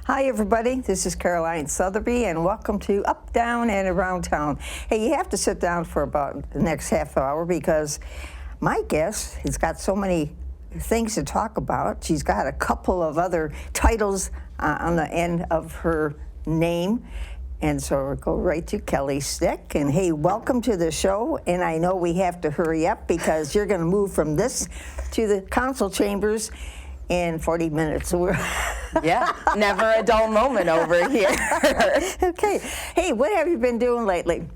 Hi everybody, this is Caroline Sotheby and welcome to Up, Down, and Around Town. Hey, you have to sit down for about the next half hour because my guest has got so many things to talk about. She's got a couple of other titles on the end of her name. And so we'll go right to Kelly Stick. And hey, welcome to the show. And I know we have to hurry up because you're going to move from this to the council chambers in 40 minutes. Yeah, never a dull moment over here. Okay. Hey, what have you been doing lately?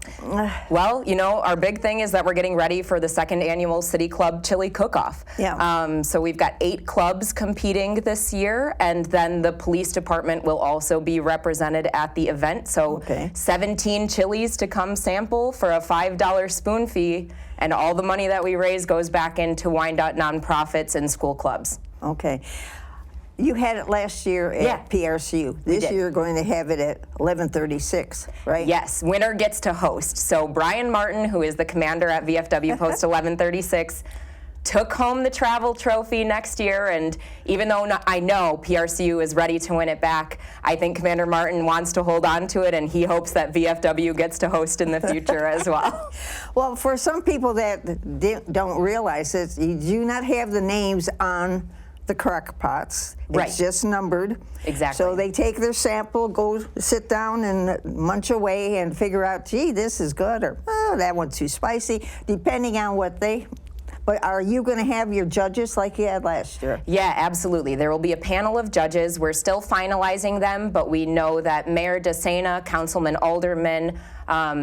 Well, you know, our big thing is that we're getting ready for the second annual City Club Chili Cook-Off. Yeah. So we've got 8 clubs competing this year, and then the police department will also be represented at the event. So 17 chilies to come sample for a $5 spoon fee, and all the money that we raise goes back into Wyandotte nonprofits and school clubs. Okay. You had it last year at PRCU. This year you're going to have it at 1136, right? Yes, winner gets to host. So Brian Martin, who is the commander at VFW Post 1136, took home the travel trophy next year, and even though I know PRCU is ready to win it back, I think Commander Martin wants to hold on to it, and he hopes that VFW gets to host in the future as well. Well, for some people that don't realize it, you do not have the names on the crock pots. It's just numbered. Exactly. So they take their sample, go sit down and munch away and figure out, gee, this is good, or oh, that one's too spicy, depending on what they... But are you going to have your judges like you had last year? Yeah, absolutely. There will be a panel of judges. We're still finalizing them, but we know that Mayor DeSena, Councilman Alderman,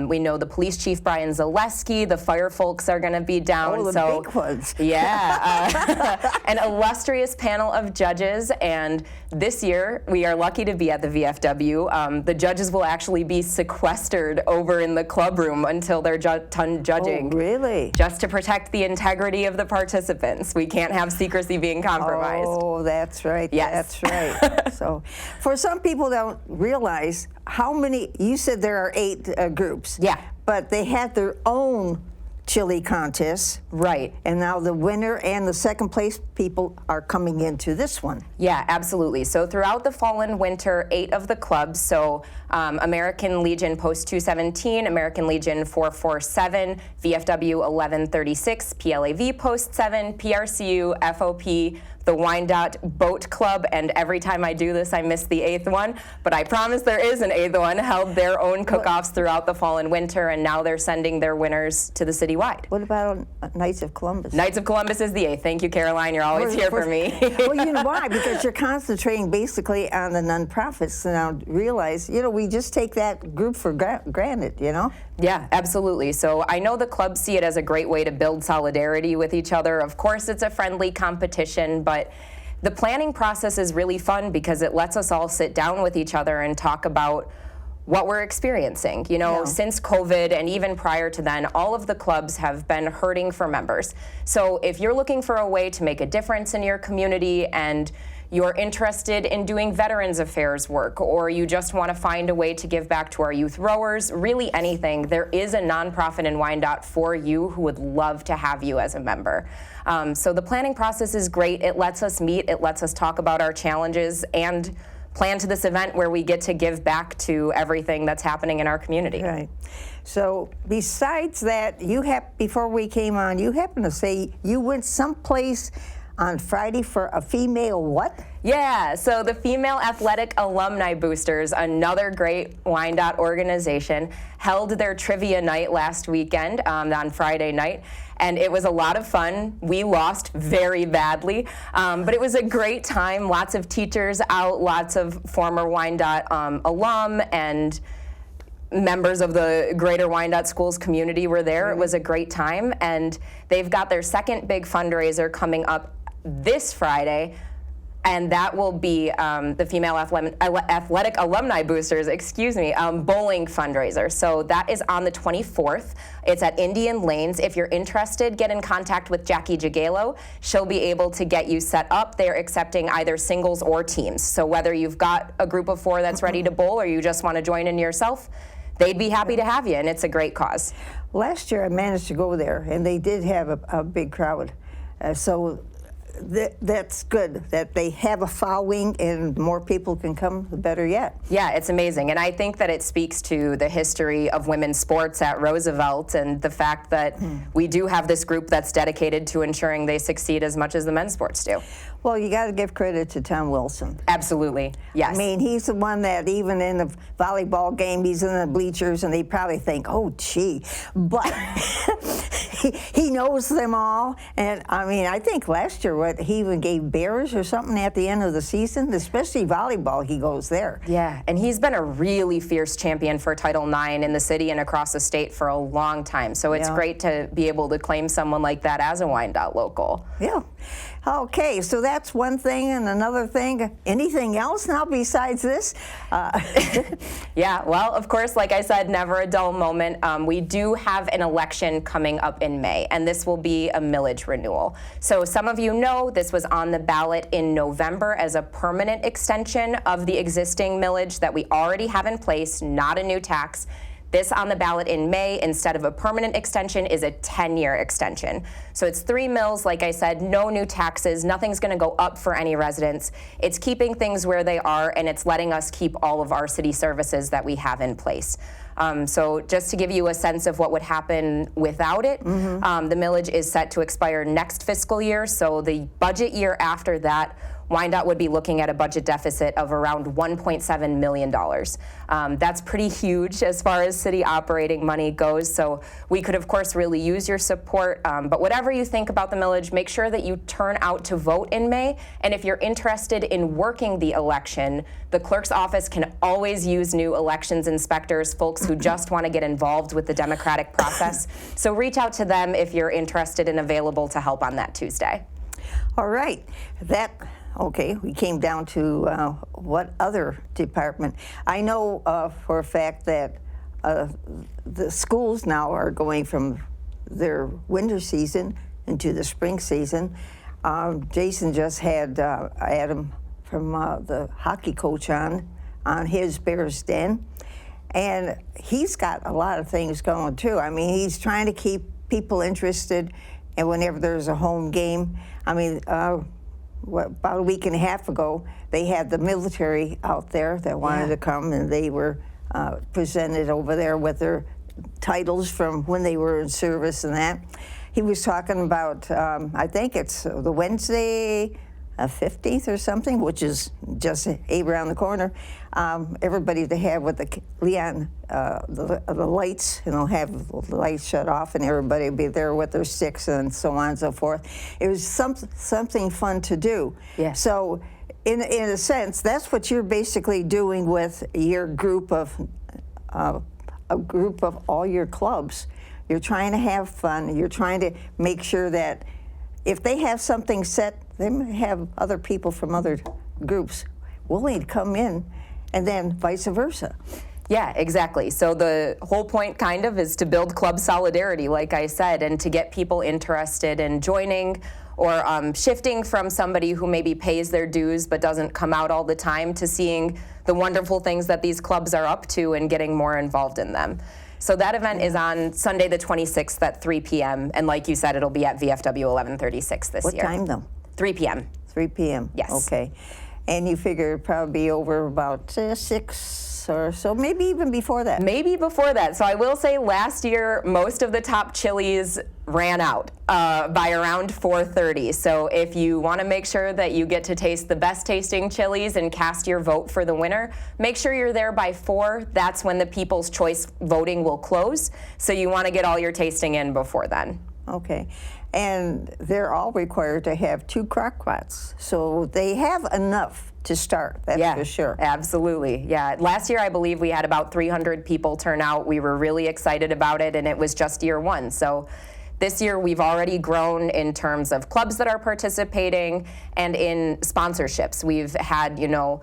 we know the police chief, Brian Zaleski, the fire folks are going to be down. Oh, the big ones. Yeah, an illustrious panel of judges, and this year we are lucky to be at the VFW. The judges will actually be sequestered over in the club room until they're done judging. Oh, really? Just to protect the integrity of the participants. We can't have secrecy being compromised. Oh, that's right. Yes. That's right. So, for some people don't realize how many, you said there are 8 groups. Yeah. But they had their own chili contests. Right. And now the winner and the second place people are coming into this one. Yeah, absolutely. So throughout the fall and winter, 8 of the clubs, so American Legion Post 217, American Legion 447, VFW 1136, PLAV Post 7, PRCU, FOP, the Wyandotte Boat Club, and every time I do this, I miss the 8th one, but I promise there is an 8th one, held their own cook-offs throughout the fall and winter, and now they're sending their winners to the citywide. What about Knights of Columbus? Knights of Columbus is the 8th. Thank you, Caroline. You're always here for me. Well, you know why? Because you're concentrating basically on the nonprofits. And now realize, you know, we just take that group for granted, you know? Yeah, absolutely. So I know the clubs see it as a great way to build solidarity with each other. Of course, it's a friendly competition, but the planning process is really fun because it lets us all sit down with each other and talk about what we're experiencing. You know, since COVID and even prior to then, all of the clubs have been hurting for members. So if you're looking for a way to make a difference in your community and you're interested in doing Veterans Affairs work, or you just want to find a way to give back to our youth rowers, really anything, there is a nonprofit in Wyandotte for you who would love to have you as a member. So the planning process is great. It lets us meet, it lets us talk about our challenges and plan to this event where we get to give back to everything that's happening in our community. Right. So besides that, before we came on, you happened to say you went someplace on Friday for a female what? Yeah, so the Female Athletic Alumni Boosters, another great Wyandotte organization, held their trivia night last weekend on Friday night, and it was a lot of fun. We lost very badly, but it was a great time. Lots of teachers out, lots of former Wyandotte alum and members of the Greater Wyandotte Schools community were there. It was a great time, and they've got their second big fundraiser coming up this Friday. And that will be the Female Athletic Alumni Boosters, bowling fundraiser. So that is on the 24th. It's at Indian Lanes. If you're interested, get in contact with Jackie Jagalo. She'll be able to get you set up. They're accepting either singles or teams. So whether you've got a group of 4 that's ready to bowl or you just want to join in yourself, they'd be happy to have you, and it's a great cause. Last year I managed to go there, and they did have a big crowd. So that's good that they have a following and more people can come, the better yet. Yeah, it's amazing. And I think that it speaks to the history of women's sports at Roosevelt and the fact that we do have this group that's dedicated to ensuring they succeed as much as the men's sports do. Well, you got to give credit to Tom Wilson. Absolutely, yes. I mean, he's the one that even in the volleyball game, he's in the bleachers, and they probably think, oh, gee. But he knows them all. And, I mean, I think last year, he even gave bears or something at the end of the season, especially volleyball, he goes there. Yeah, and he's been a really fierce champion for Title IX in the city and across the state for a long time. So it's great to be able to claim someone like that as a Wyandotte local. Yeah. Okay, so that's one thing, and another thing. Anything else now besides this? Yeah, well, of course, like I said, never a dull moment. We do have an election coming up in May, and this will be a millage renewal. So some of you know this was on the ballot in November as a permanent extension of the existing millage that we already have in place, not a new tax. This on the ballot in May, instead of a permanent extension, is a 10-year extension. So it's 3 mills, like I said, no new taxes, nothing's going to go up for any residents. It's keeping things where they are, and it's letting us keep all of our city services that we have in place. So just to give you a sense of what would happen without it, the millage is set to expire next fiscal year, so the budget year after that, Wyandotte would be looking at a budget deficit of around $1.7 million. That's pretty huge as far as city operating money goes, so we could, of course, really use your support. But whatever you think about the millage, make sure that you turn out to vote in May. And if you're interested in working the election, the clerk's office can always use new elections inspectors, folks who just want to get involved with the democratic process. So reach out to them if you're interested and available to help on that Tuesday. All right. Okay, we came down to what other department? I know for a fact that the schools now are going from their winter season into the spring season. Jason just had Adam from the hockey coach on his Bears Den, and he's got a lot of things going too. I mean, he's trying to keep people interested, and whenever there's a home game, I mean, about a week and a half ago, they had the military out there that wanted to come, and they were presented over there with their titles from when they were in service and that. He was talking about, I think it's the Wednesday 15th or something, which is just around the corner. Everybody to have with the Leon, the lights, and they'll have the lights shut off, and everybody will be there with their sticks and so on and so forth. It was something fun to do. Yeah. So, in a sense, that's what you're basically doing with your group of a group of all your clubs. You're trying to have fun. You're trying to make sure that if they have something set, they may have other people from other groups willing to come in, and then vice versa. Yeah, exactly. So the whole point kind of is to build club solidarity, like I said, and to get people interested in joining or shifting from somebody who maybe pays their dues but doesn't come out all the time to seeing the wonderful things that these clubs are up to and getting more involved in them. So that event is on Sunday the 26th at 3 p.m. And like you said, it'll be at VFW 1136 this year. What time though? 3 p.m. 3 p.m. Yes. Okay. And you figure it'd probably be over about 6 or so, maybe even before that. Maybe before that. So I will say last year, most of the top chilies ran out by around 4:30. So if you want to make sure that you get to taste the best tasting chilies and cast your vote for the winner, make sure you're there by 4. That's when the People's Choice voting will close. So you want to get all your tasting in before then. Okay. And they're all required to have 2 crock pots. So they have enough to start, that's for sure. Absolutely. Yeah. Last year, I believe we had about 300 people turn out. We were really excited about it, and it was just year 1. So this year we've already grown in terms of clubs that are participating and in sponsorships. We've had, now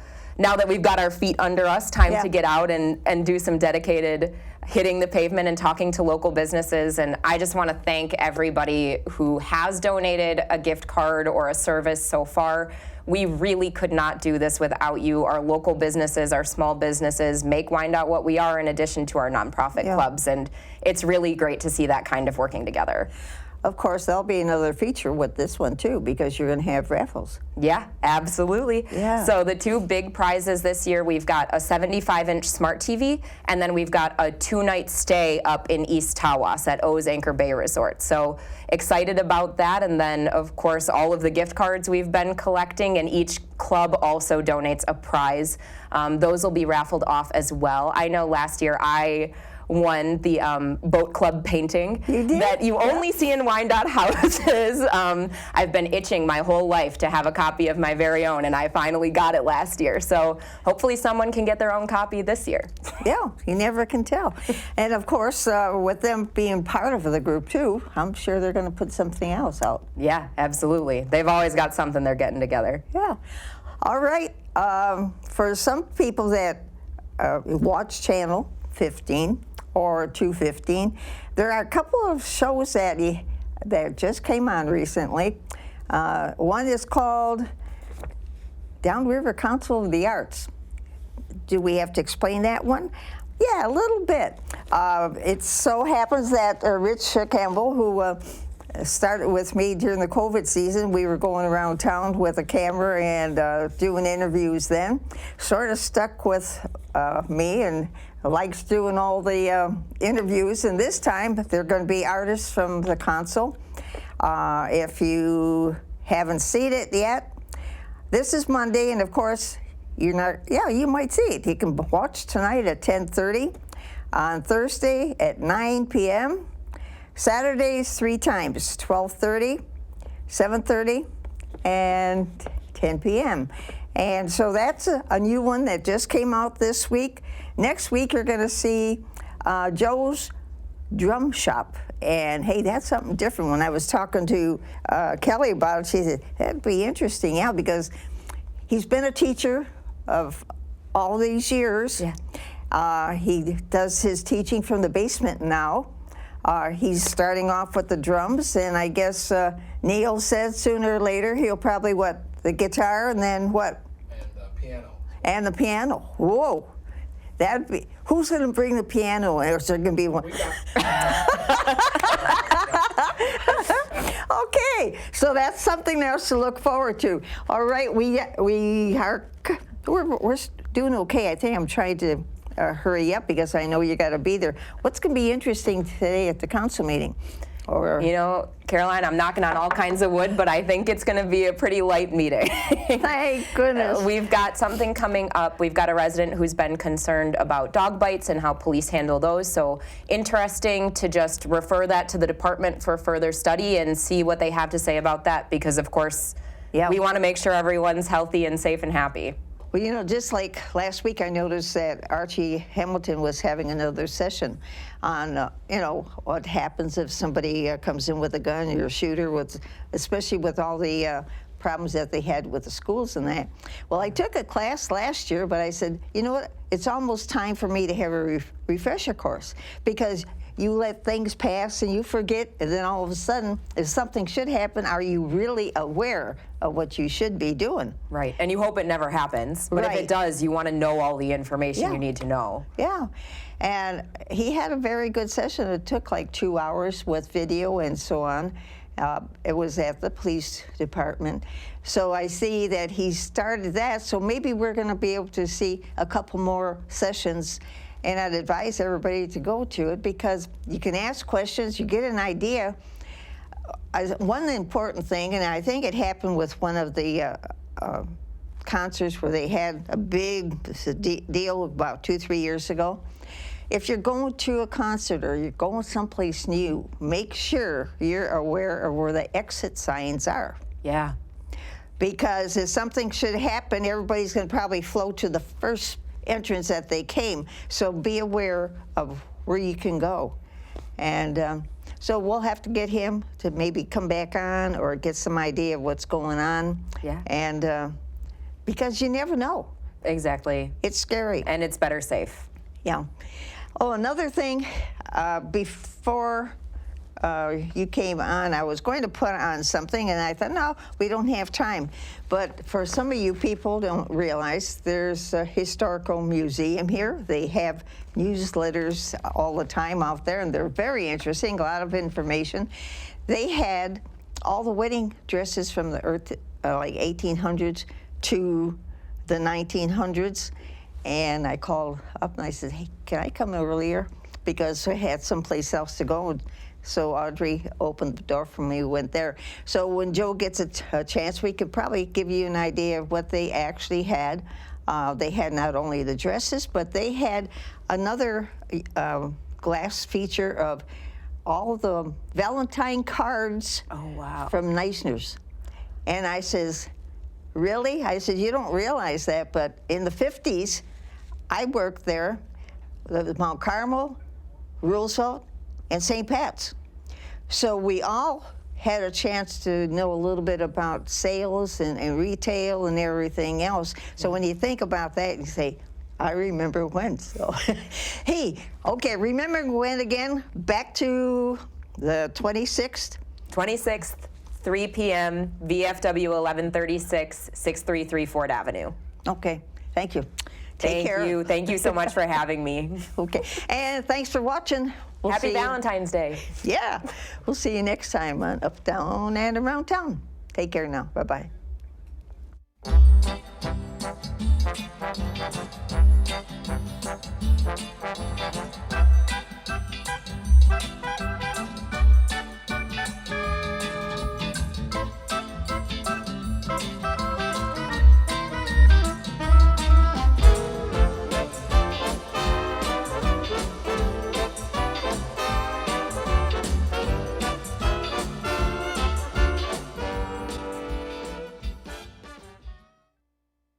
that we've got our feet under us, time to get out and do some dedicated hitting the pavement and talking to local businesses. And I just want to thank everybody who has donated a gift card or a service so far. We really could not do this without you. Our local businesses, our small businesses make Wyandotte what we are in addition to our nonprofit clubs. And it's really great to see that kind of working together. Of course, there'll be another feature with this one too, because you're going to have raffles. Yeah, absolutely. Yeah. So the two big prizes this year, we've got a 75-inch smart TV, and then we've got a 2-night stay up in East Tawas at O's Anchor Bay Resort. So excited about that. And then, of course, all of the gift cards we've been collecting, and each club also donates a prize. Those will be raffled off as well. I know last year I won the boat club painting that you only see in Wyandotte houses. I've been itching my whole life to have a copy of my very own, and I finally got it last year. So hopefully someone can get their own copy this year. Yeah, you never can tell. And of course, with them being part of the group too, I'm sure they're going to put something else out. Yeah, absolutely. They've always got something they're getting together. Yeah. All right. For some people that watch Channel 15 or 215, there are a couple of shows that just came on recently. One is called Downriver Council of the Arts. Do we have to explain that one? Yeah, a little bit. It so happens that Rich Campbell, who started with me during the COVID season, we were going around town with a camera and doing interviews then, sort of stuck with me and likes doing all the interviews. And this time they're going to be artists from the council. If you haven't seen it yet, this is Monday, and of course you might see it. You can watch tonight at 10:30, on Thursday at 9 p.m., Saturdays 3 times, 12:30, 7:30, and 10 p.m. And so that's a new one that just came out this week. Next week you're going to see Joe's Drum Shop. And hey, that's something different. When I was talking to Kelly about it, she said, that'd be interesting, because he's been a teacher of all these years. Yeah. He does his teaching from the basement now. He's starting off with the drums, and I guess Neil said sooner or later he'll probably, the guitar, and then what? And the piano. And the piano. Whoa. That'd be, who's going to bring the piano? Or is there going to be one? Okay, so that's something else to look forward to. All right, we're doing okay. I think I'm trying to hurry up because I know you got to be there. What's going to be interesting today at the council meeting? Or Caroline, I'm knocking on all kinds of wood, but I think it's going to be a pretty light meeting. Thank goodness. We've got something coming up. We've got a resident who's been concerned about dog bites and how police handle those. So interesting to just refer that to the department for further study and see what they have to say about that, because of course we want to make sure everyone's healthy and safe and happy. Well, just like last week, I noticed that Archie Hamilton was having another session on, what happens if somebody comes in with a gun or a shooter, especially with all the problems that they had with the schools and that. Well, I took a class last year, but I said, you know what? It's almost time for me to have a refresher course, because you let things pass and you forget, and then all of a sudden, if something should happen, are you really aware of what you should be doing? Right, and you hope it never happens. But if it does, you want to know all the information you need to know. Yeah, and he had a very good session. It took like 2 hours with video and so on. It was at the police department. So I see that he started that, so maybe we're going to be able to see a couple more sessions. And I'd advise everybody to go to it, because you can ask questions, you get an idea. One important thing, and I think it happened with one of the concerts where they had a big deal about 2-3 years ago. If you're going to a concert or you're going someplace new, make sure you're aware of where the exit signs are. Yeah. Because if something should happen, everybody's going to probably flow to the first entrance that they came. So be aware of where you can go. And So we'll have to get him to maybe come back on or get some idea of what's going on. Yeah. And because you never know. Exactly. It's scary. And it's better safe. Yeah. Oh, another thing, before you came on, I was going to put on something, and I thought, no, we don't have time. But for some of you people don't realize, there's a historical museum here. They have newsletters all the time out there, and they're very interesting, a lot of information. They had all the wedding dresses from the like 1800s to the 1900s. And I called up and I said, hey, can I come earlier? Because I had someplace else to go. So Audrey opened the door for me, went there. So when Joe gets a chance, we could probably give you an idea of what they actually had. They had not only the dresses, but they had another glass feature of all the Valentine cards from Neisner's. And I says, really? I said, you don't realize that, but in the 50s, I worked there with Mount Carmel, Roosevelt, and St. Pat's. So we all had a chance to know a little bit about sales and retail and everything else. So when you think about that, you say, I remember when. So, hey, okay, remember when again? Back to the 26th? 26th, 3 p.m., VFW 1136, 633 Ford Avenue. Okay, thank you. Take care. Thank you. Thank you so much for having me. Okay, and thanks for watching. We'll Happy see you. Valentine's Day. Yeah, we'll see you next time on Up, Down, and Around Town. Take care now. Bye-bye.